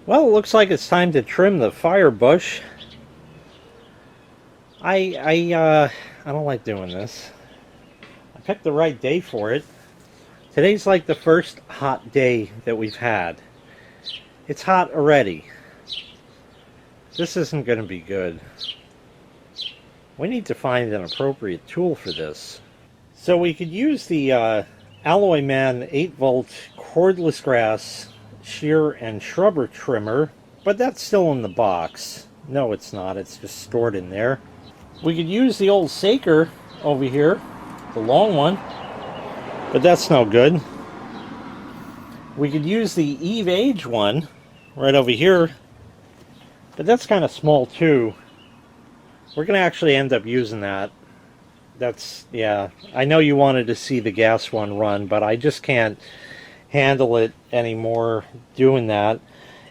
Well, it looks like it's time to trim the fire bush. I don't like doing this. I picked the right day for it. Today's like the first hot day that we've had. It's hot already. This isn't going to be good. We need to find an appropriate tool for this. So we could use the Alloy Man 8-volt cordless grass shear and shrubber trimmer, but that's still in the box. No, it's not. It's just stored in there. We could use the old Saker over here, the long one, but that's no good. We could use the Eve Age one right over here, but that's kind of small too. We're going to actually end up using that. Yeah, I know you wanted to see the gas one run, but I just can't handle it anymore doing that.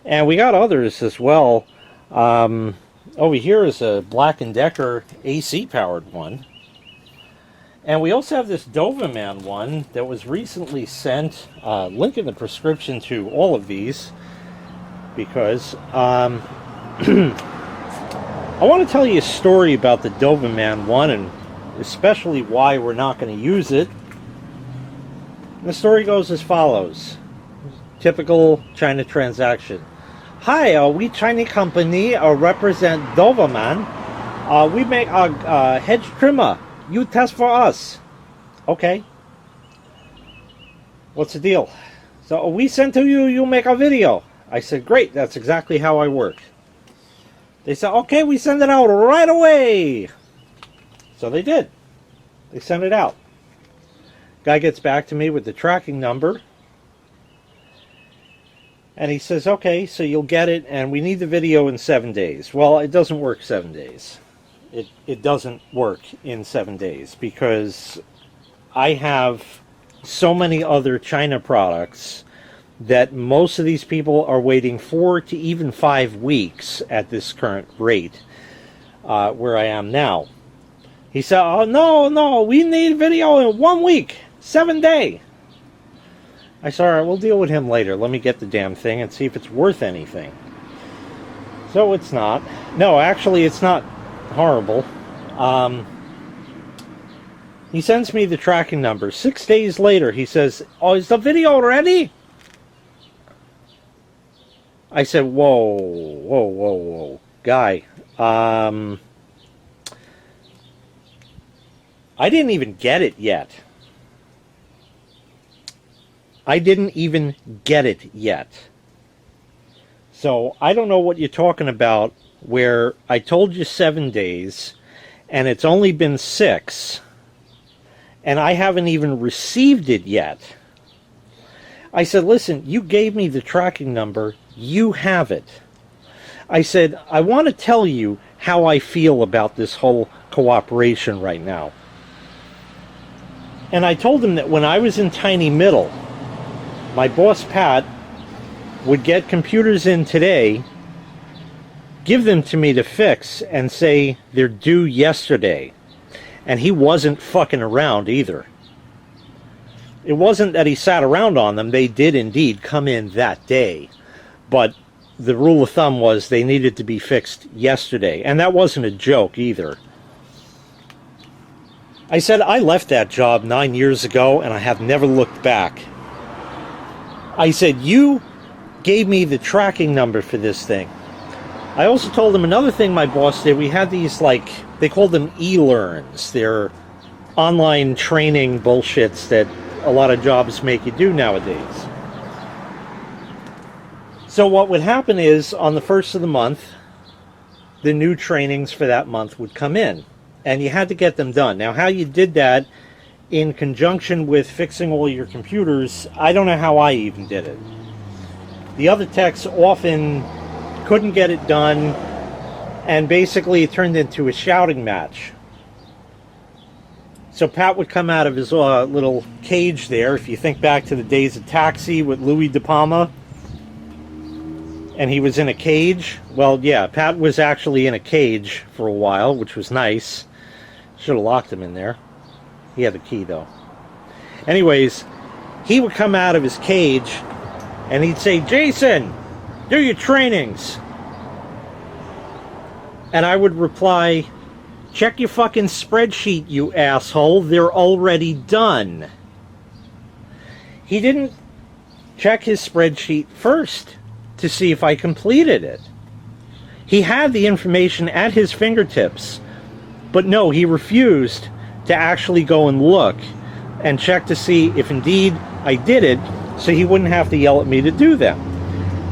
And we got others as well. Over here is a Black & Decker AC powered one. And we also have this Doberman one that was recently sent. Link in the prescription to all of these, because I want to tell you a story about the Doberman one, and especially why we're not going to use it. The story goes as follows. Typical China transaction. Hi, we Chinese company represent Doberman. We make a hedge trimmer. You test for us. Okay. What's the deal? So we send to you, you make a video. I said, great, that's exactly how I work. They said, okay, we send it out right away. So they did. They sent it out. Guy gets back to me with the tracking number. And he says, okay, so you'll get it, and we need the video in 7 days. Well, it doesn't work 7 days. It doesn't work in 7 days, because I have so many other China products that most of these people are waiting 4 to even 5 weeks at this current rate, where I am now. He said, oh, no, we need video in 1 week, 7 day. I said, all right, we'll deal with him later. Let me get the damn thing and see if it's worth anything. So it's not. No, actually, it's not horrible. He sends me the tracking number. 6 days later, he says, oh, is the video ready? I said, whoa. Guy, I didn't even get it yet. So I don't know what you're talking about, where I told you 7 days and it's only been 6 and I haven't even received it yet. I said, listen, you gave me the tracking number. You have it. I said, I want to tell you how I feel about this whole cooperation right now. And I told him that when I was in Tiny Middle, my boss, Pat, would get computers in today, give them to me to fix, and say they're due yesterday. And he wasn't fucking around either. It wasn't that he sat around on them. They did indeed come in that day. But the rule of thumb was they needed to be fixed yesterday. And that wasn't a joke either. I said, I left that job 9 years ago, and I have never looked back. I said, you gave me the tracking number for this thing. I also told him another thing my boss did. We had these, like, they called them e-learns. They're online training bullshits that a lot of jobs make you do nowadays. So what would happen is, on the first of the month, the new trainings for that month would come in. And you had to get them done. Now, how you did that in conjunction with fixing all your computers, I don't know how I even did it. The other techs often couldn't get it done, and basically it turned into a shouting match. So Pat would come out of his little cage there, if you think back to the days of Taxi with Louis De Palma, and he was in a cage. Well, yeah, Pat was actually in a cage for a while, which was nice. Should have locked him in there. He had the key, though. Anyways, he would come out of his cage, and he'd say, Jason, Do your trainings. And I would reply, check your fucking spreadsheet, you asshole. They're already done. He didn't check his spreadsheet first to see if I completed it. He had the information at his fingertips, but no, he refused to actually go and look and check to see if indeed I did it, so he wouldn't have to yell at me to do them.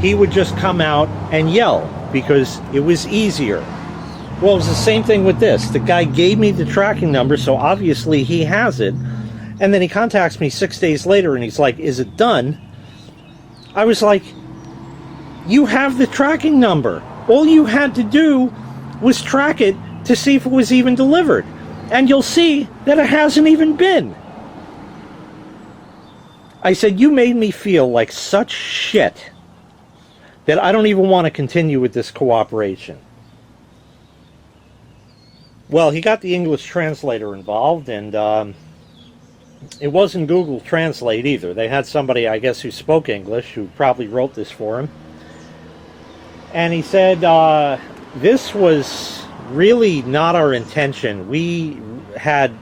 He would just come out and yell because it was easier. Well, it was the same thing with this. The guy gave me the tracking number, so obviously he has it. And then he contacts me 6 days later and he's like, is it done? I was like, you have the tracking number. All you had to do was track it to see if it was even delivered. And you'll see that it hasn't even been. I said, you made me feel like such shit that I don't even want to continue with this cooperation. Well, he got the English translator involved, and it wasn't Google Translate either. They had somebody, I guess, who spoke English, who probably wrote this for him. And he said, this was really not our intention. We had,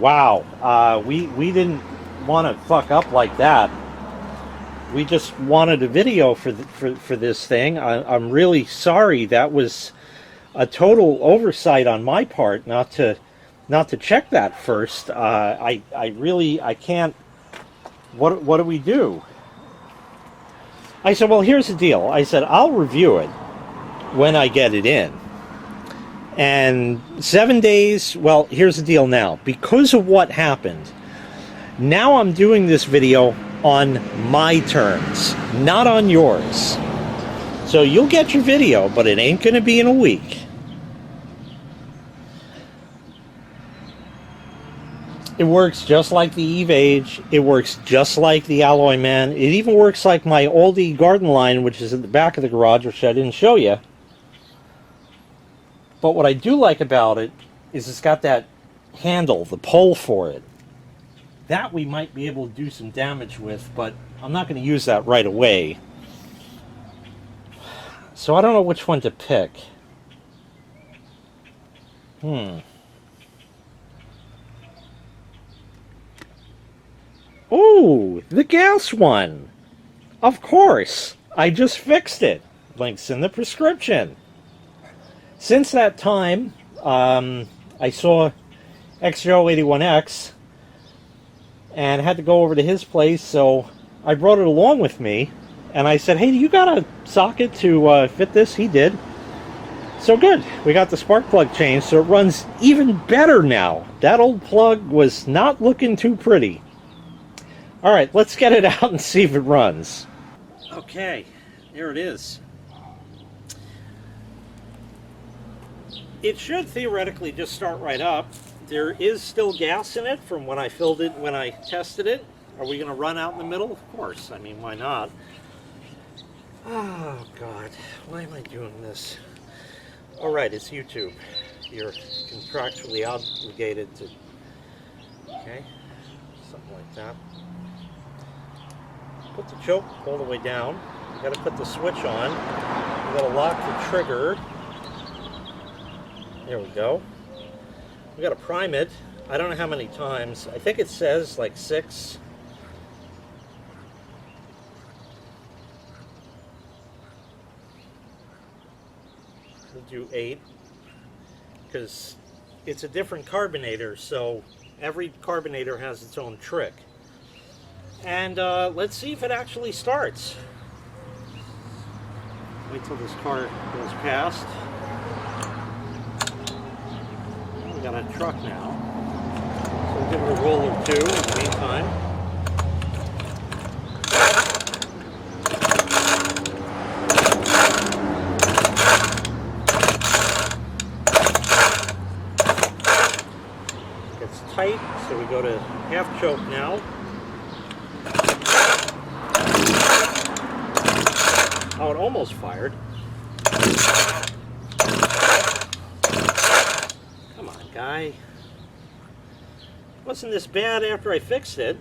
we didn't want to fuck up like that. We just wanted a video for this thing. I'm really sorry. That was a total oversight on my part not to check that first. I can't. What do we do? I said, well, here's the deal. I said, I'll review it when I get it in. And 7 days, well, here's the deal now. Because of what happened, now I'm doing this video on my terms, not on yours. So you'll get your video, but it ain't going to be in a week. It works just like the Eve Age. It works just like the Alloy Man. It even works like my Aldi garden line, which is at the back of the garage, which I didn't show you. But what I do like about it is it's got that handle, the pole for it. That we might be able to do some damage with, but I'm not going to use that right away. So I don't know which one to pick. Oh, the gas one. Of course. I just fixed it. Link's in the prescription. Since that time, I saw XJO81X and had to go over to his place, so I brought it along with me. And I said, hey, you got a socket to fit this? He did. So good. We got the spark plug changed, so it runs even better now. That old plug was not looking too pretty. All right, let's get it out and see if it runs. Okay, there it is. It should theoretically just start right up. There is still gas in it from when I filled it, when I tested it. Are we going to run out in the middle? Of course. I mean, why not? Oh, God. Why am I doing this? All right, it's YouTube. You're contractually obligated to... Okay, something like that. Put the choke all the way down. You got to put the switch on. You got to lock the trigger. There we go. We got to prime it. I don't know how many times. I think it says like 6. We'll do 8 because it's a different carbonator, so every carbonator has its own trick. And let's see if it actually starts. Wait till this car goes past. We got a truck now. So we'll give it a roll or two in the meantime. It's tight, so we go to half choke now. Oh, it almost fired. Come on, guy. Wasn't this bad after I fixed it?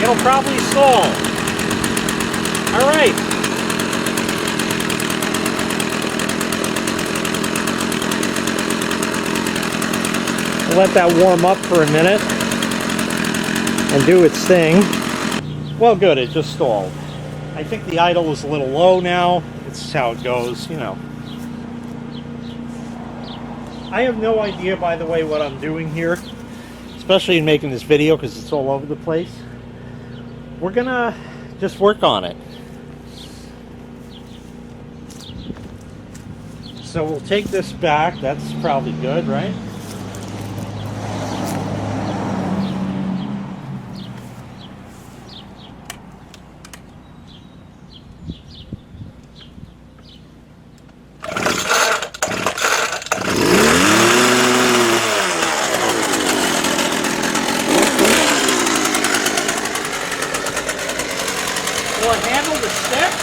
It'll probably stall. All right. We'll let that warm up for a minute and do its thing. Well, good, it just stalled. I think the idle is a little low now. It's how it goes, you know. I have no idea, by the way, what I'm doing here, especially in making this video because it's all over the place. We're gonna just work on it. So we'll take this back. That's probably good, right? Will it handle the sticks?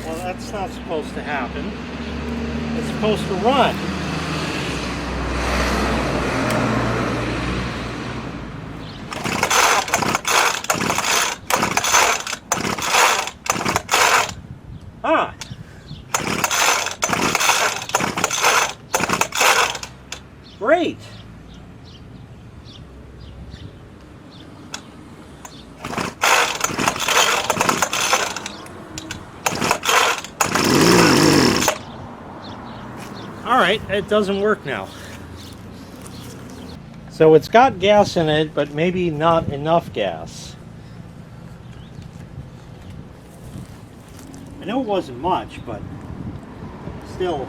Well, that's not supposed to happen. It's supposed to run. Ah. Great. All right, it doesn't work now. So it's got gas in it, but maybe not enough gas. I know it wasn't much, but still.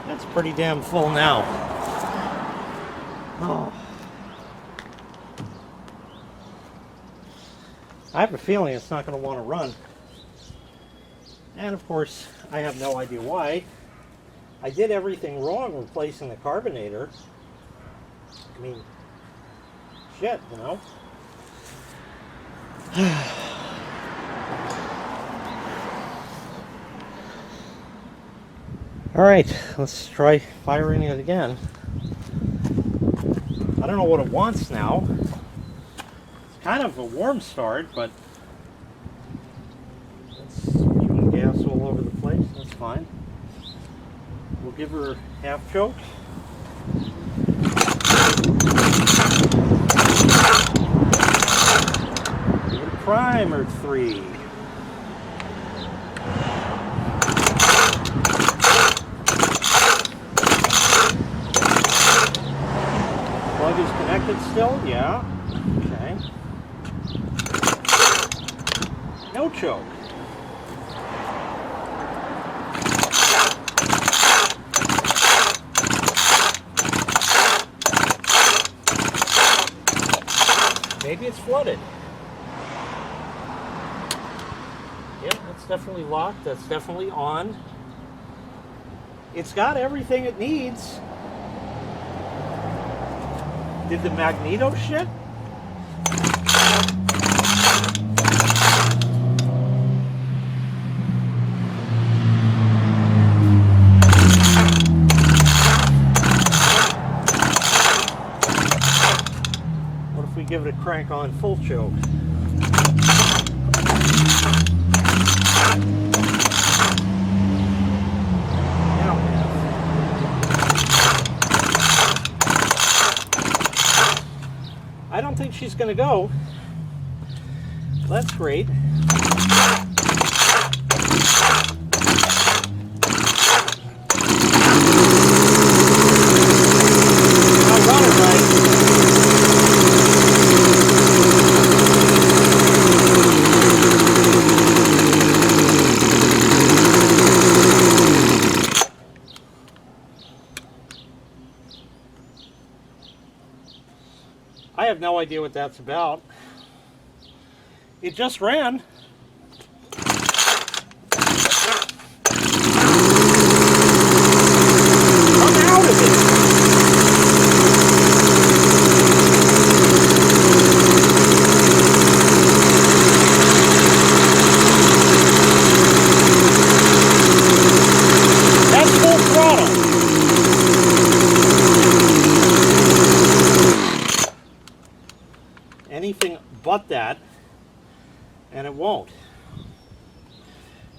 That's pretty damn full now. Oh. I have a feeling it's not going to want to run. And of course, I have no idea why. I did everything wrong replacing the carbonator. I mean, shit, you know. All right, let's try firing it again. I don't know what it wants now. It's kind of a warm start, but it's spewing gas all over the place. That's fine. We'll give her half choke. Give it a prime or 3. Plug is connected still? Yeah. Okay. No choke. Maybe it's flooded. Yep, that's definitely locked. That's definitely on. It's got everything it needs. Did the magneto shit? What if we give it a crank on full choke? I don't think she's going to go. That's great. I'll run it right. I have no idea what that's about. It just ran. won't.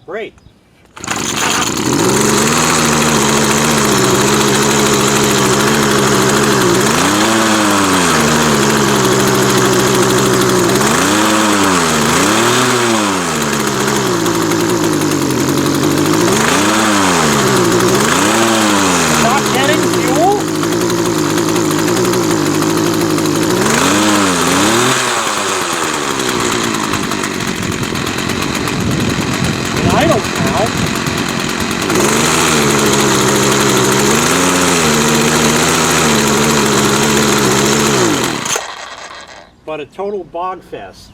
Great. But a total bog fest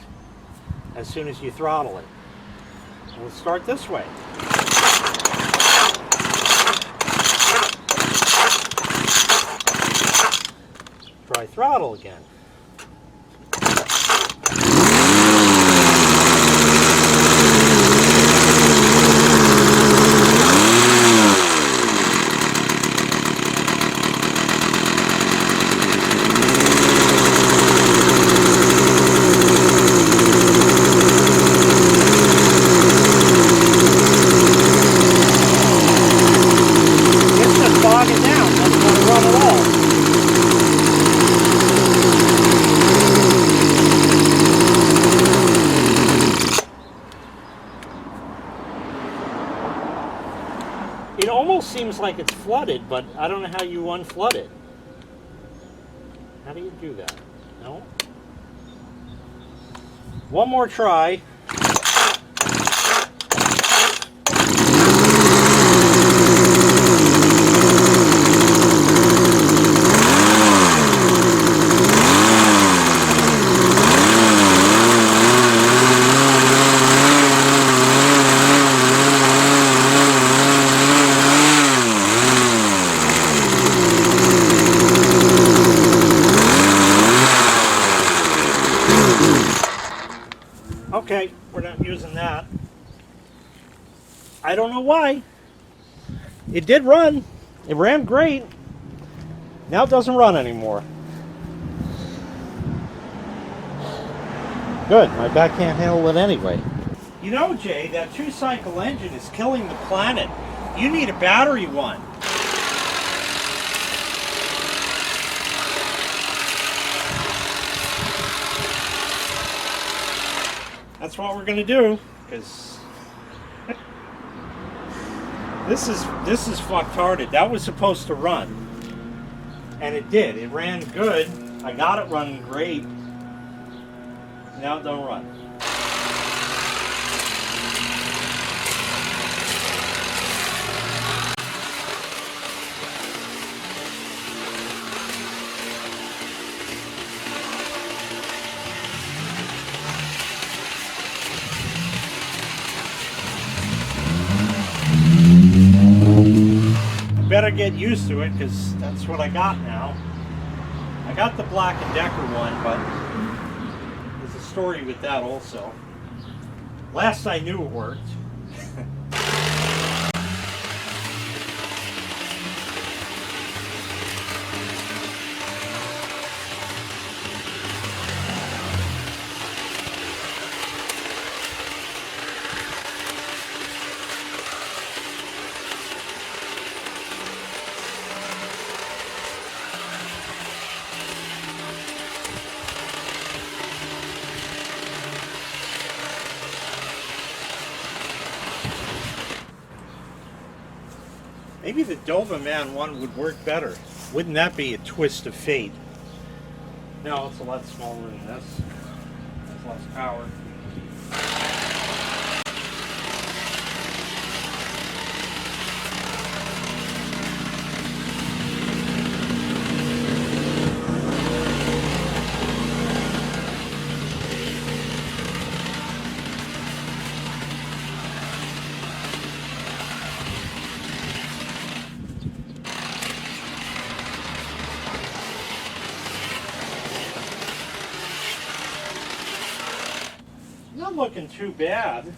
as soon as you throttle it. We'll start this way. Try throttle again. It almost seems like it's flooded, but I don't know how you unflood it. How do you do that? No? One more try. Okay, we're not using that. I don't know why. It did run. It ran great. Now it doesn't run anymore. Good, my back can't handle it anyway. You know, Jay, that two-cycle engine is killing the planet. You need a battery one. That's what we're gonna do, because this is fucked-hearted. That was supposed to run, and it did. It ran good. I got it running great. Now it don't run. Better get used to it, because that's what I got now. I got the Black & Decker one, but there's a story with that also. Last I knew it worked. Maybe the Doberman one would work better. Wouldn't that be a twist of fate? No, it's a lot smaller than this. It's less power. Not looking too bad.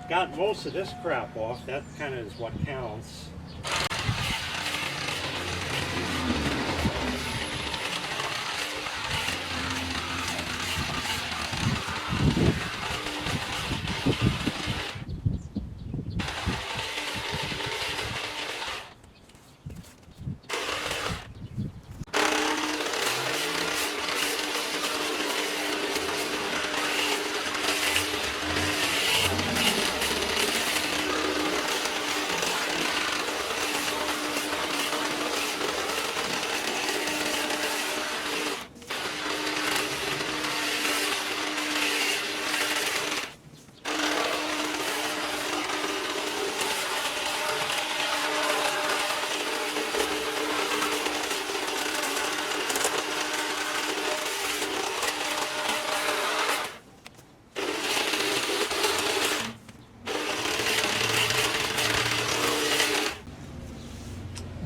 Got most of this crap off. That kind of is what counts.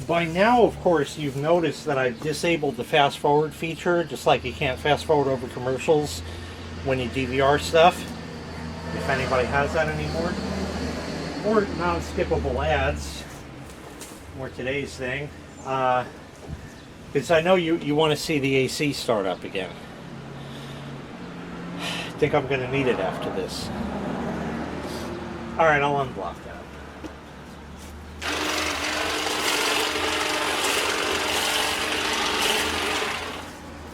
By now, of course, you've noticed that I've disabled the fast forward feature, just like you can't fast forward over commercials when you DVR stuff, if anybody has that anymore. Or non-skippable ads, or today's thing. Because I know you want to see the AC start up again. I think I'm going to need it after this. Alright, I'll unblock that.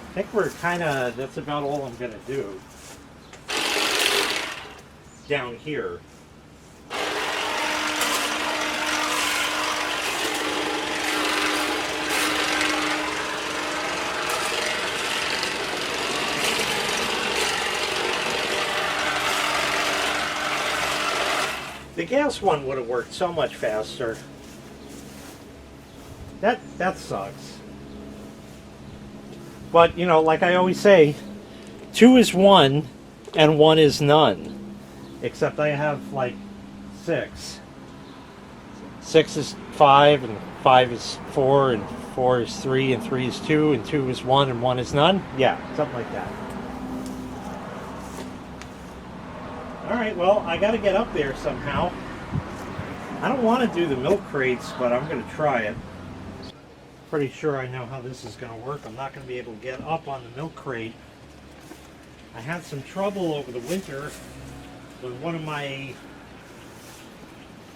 I think we're that's about all I'm going to do down here. The gas one would have worked so much faster. That sucks. But, you know, like I always say, 2 is 1 and 1 is none. Except I have, like, 6. 6 is 5, and 5 is 4, and 4 is 3, and 3 is 2, and 2 is 1, and 1 is none? Yeah, something like that. Alright, well, I gotta get up there somehow. I don't want to do the milk crates, but I'm going to try it. Pretty sure I know how this is going to work. I'm not going to be able to get up on the milk crate. I had some trouble over the winter when one of my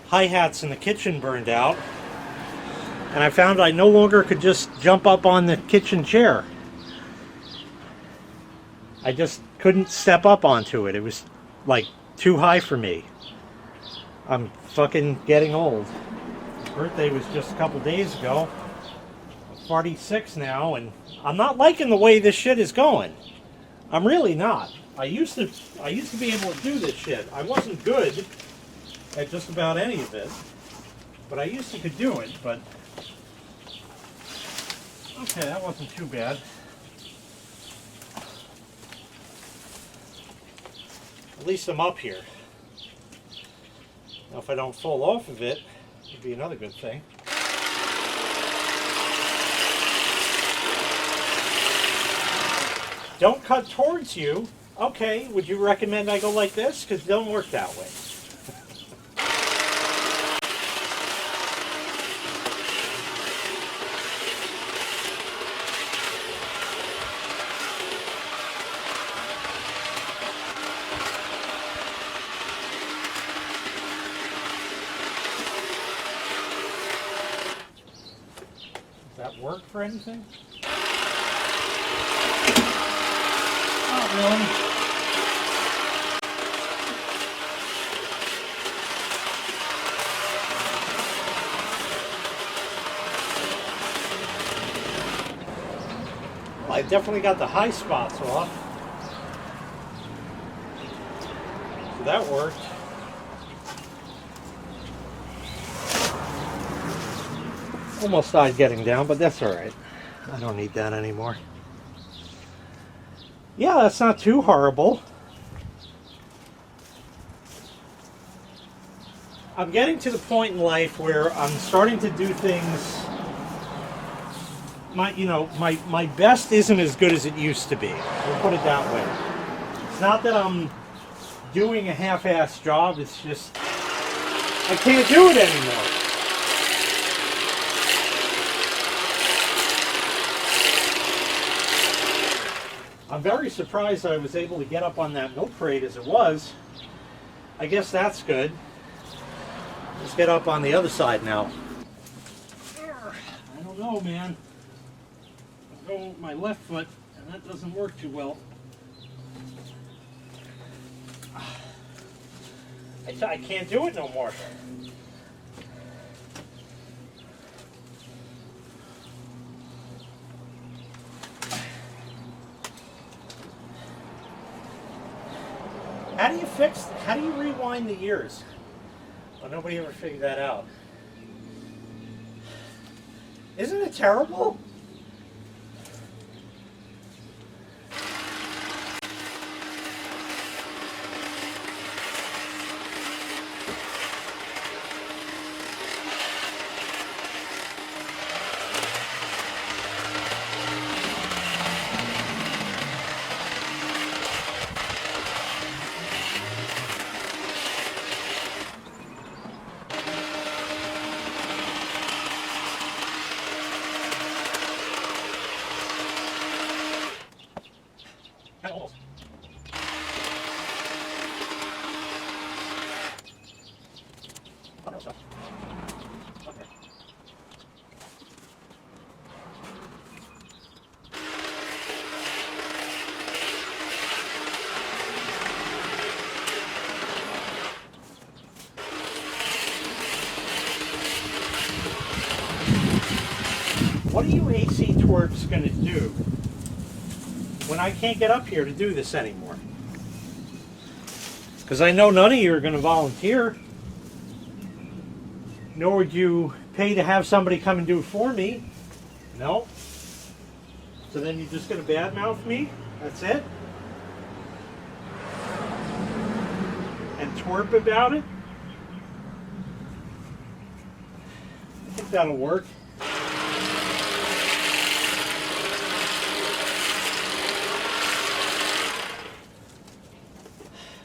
hi-hats in the kitchen burned out, and I found I no longer could just jump up on the kitchen chair. I just couldn't step up onto it. It was like too high for me. I'm fucking getting old. My birthday was just a couple days ago. 46 now, and I'm not liking the way this shit is going. I'm really not. I used to be able to do this shit. I wasn't good at just about any of it, but I used to could do it. But okay, that wasn't too bad. At least I'm up here. Now, if I don't fall off of it, it'd be another good thing. Don't cut towards you. Okay, would you recommend I go like this? Because it don't work that way. Does that work for anything? Really? Well, I definitely got the high spots off. So that worked. Almost died getting down, but that's alright. I don't need that anymore. Yeah, that's not too horrible. I'm getting to the point in life where I'm starting to do things. My best isn't as good as it used to be. We'll put it that way. It's not that I'm doing a half-assed job. It's just I can't do it anymore. I'm very surprised I was able to get up on that milk crate as it was. I guess that's good. Let's get up on the other side now. I don't know, man. I'm going with my left foot, and that doesn't work too well. I can't do it no more. How do you rewind the ears? Well, nobody ever figured that out. Isn't it terrible? What are you AC twerps going to do when I can't get up here to do this anymore? Because I know none of you are going to volunteer. Nor would you pay to have somebody come and do it for me. No. So then you're just going to badmouth me? That's it? And twerp about it? I think that'll work.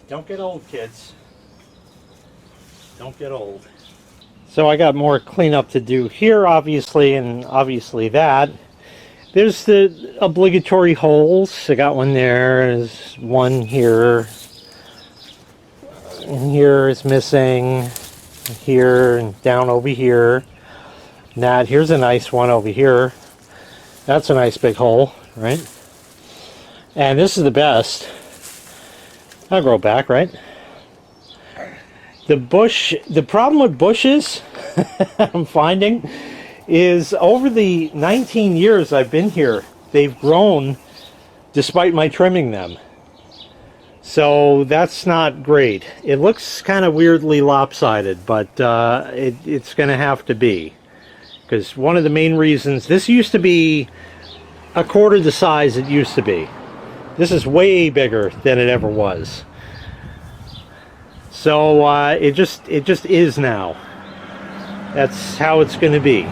Don't get old, kids. Don't get old. So I got more cleanup to do here, obviously, and obviously that. There's the obligatory holes. I got one there. There's one here. And here is missing. Here and down over here. Now, here's a nice one over here. That's a nice big hole, right? And this is the best. I'll grow back, right? The problem with bushes, I'm finding, is over the 19 years I've been here, they've grown despite my trimming them. So that's not great. It looks kind of weirdly lopsided, but it's going to have to be. Because one of the main reasons, this used to be a quarter the size it used to be. This is way bigger than it ever was. So it just is now. That's how it's going to be.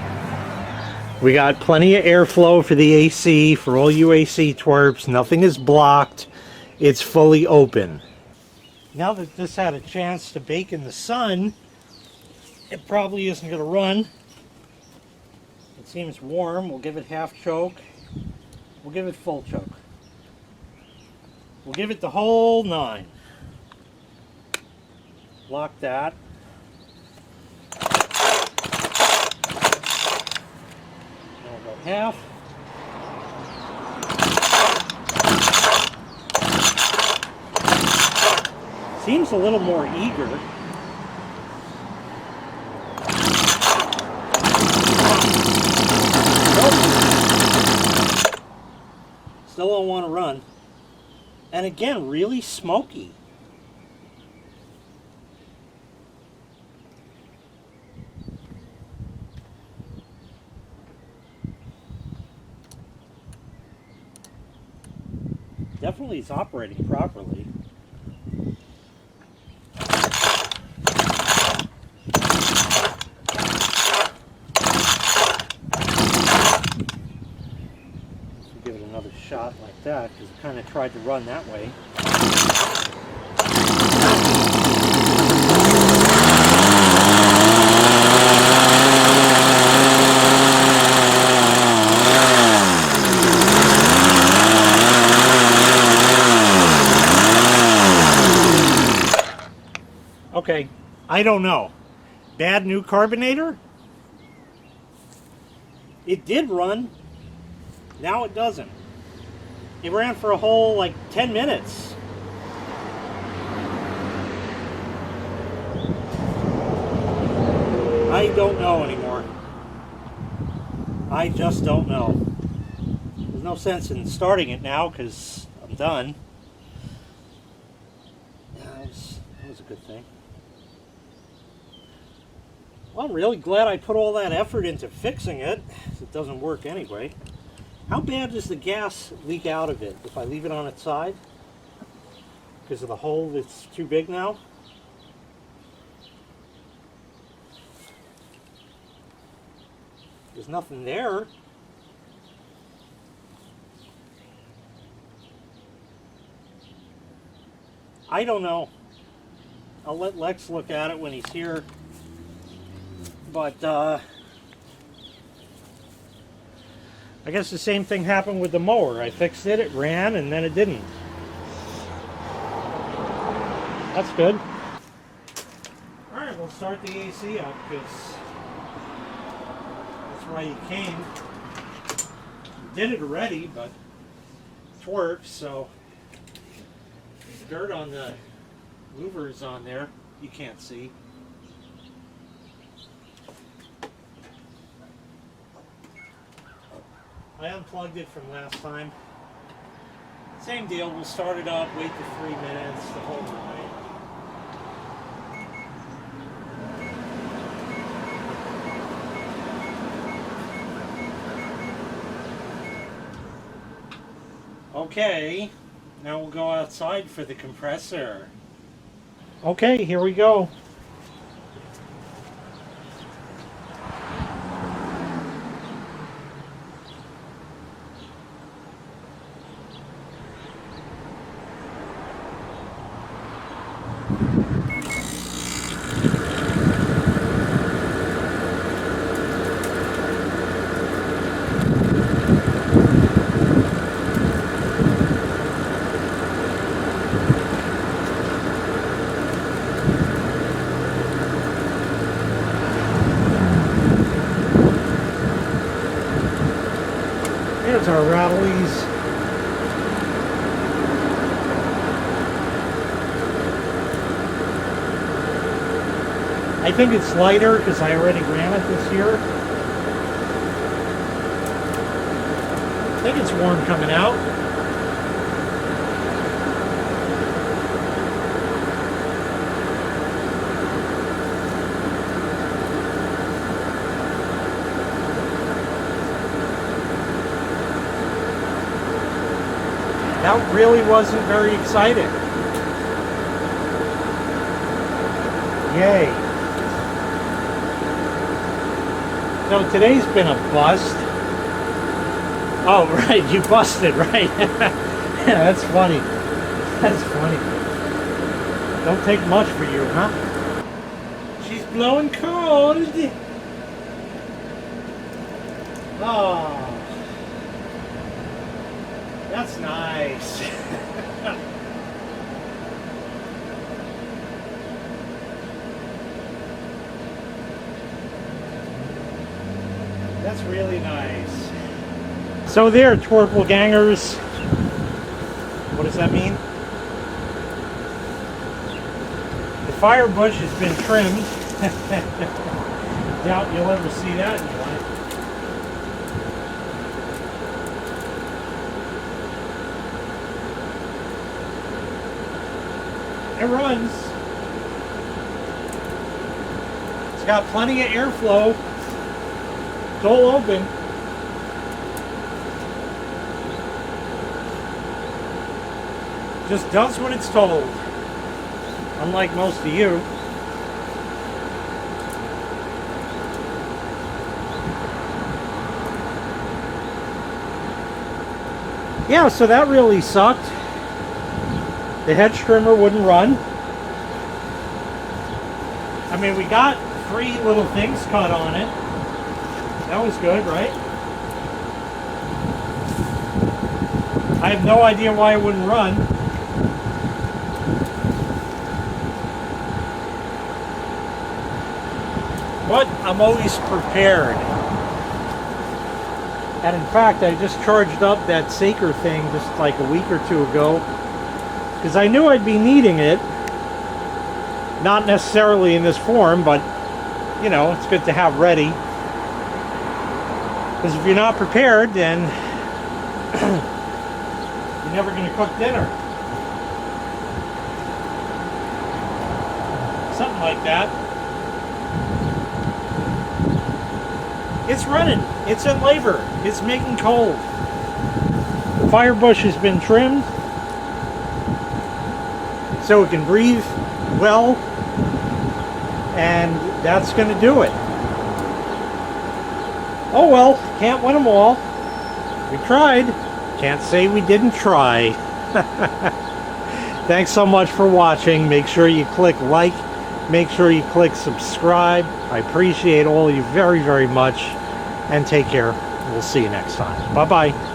We got plenty of airflow for the AC, for all you AC twerps. Nothing is blocked. It's fully open. Now that this had a chance to bake in the sun, it probably isn't going to run. It seems warm. We'll give it half choke. We'll give it full choke. We'll give it the whole 9. Lock that. Now we'll go half. Seems a little more eager. Nope. Still don't want to run. And again, really smoky. Definitely is operating properly. Give it another shot like that, because it kind of tried to run that way. Okay, I don't know. Bad new carbonator? It did run. Now it doesn't. It ran for a whole, like, 10 minutes. I don't know anymore. I just don't know. There's no sense in starting it now, because I'm done. That was a good thing. Well, I'm really glad I put all that effort into fixing it. It doesn't work anyway. How bad does the gas leak out of it if I leave it on its side? Because of the hole that's too big now? There's nothing there. I don't know. I'll let Lex look at it when he's here. But, I guess the same thing happened with the mower. I fixed it, it ran, and then it didn't. That's good. Alright, we'll start the AC up, because why you came. You did it already, but it's worked, so dirt on the louvers on there you can't see. I unplugged it from last time. Same deal, we'll start it up, wait for 3 minutes, the whole night. Okay, now we'll go outside for the compressor. Okay, here we go. There's our rattlies. I think it's lighter because I already ran it this year. I think it's warm coming out. That really wasn't very exciting. Yay. So today's been a bust. Oh, right, you busted, right? Yeah, that's funny. That's funny. Don't take much for you, huh? She's blowing cold. Oh. That's nice. That's really nice. So there, Twerple gangers. What does that mean? The fire bush has been trimmed. Doubt you'll ever see that in your life. It runs. It's got plenty of airflow. It's all open. Just does what it's told. Unlike most of you. Yeah, so that really sucked. The hedge trimmer wouldn't run. I mean, we got 3 little things cut on it. That was good, right? I have no idea why it wouldn't run. But I'm always prepared. And in fact, I just charged up that Saker thing just like a week or 2 ago. Because I knew I'd be needing it. Not necessarily in this form, but, you know, it's good to have ready. Because if you're not prepared, then you're never going to cook dinner. Something like that. It's running. It's in labor. It's making cold. The fire bush has been trimmed so it can breathe well, and that's going to do it. Oh well, can't win them all. We tried. Can't say we didn't try. Thanks so much for watching. Make sure you click like. Make sure you click subscribe. I appreciate all of you very, very much. And take care. We'll see you next time. Bye-bye.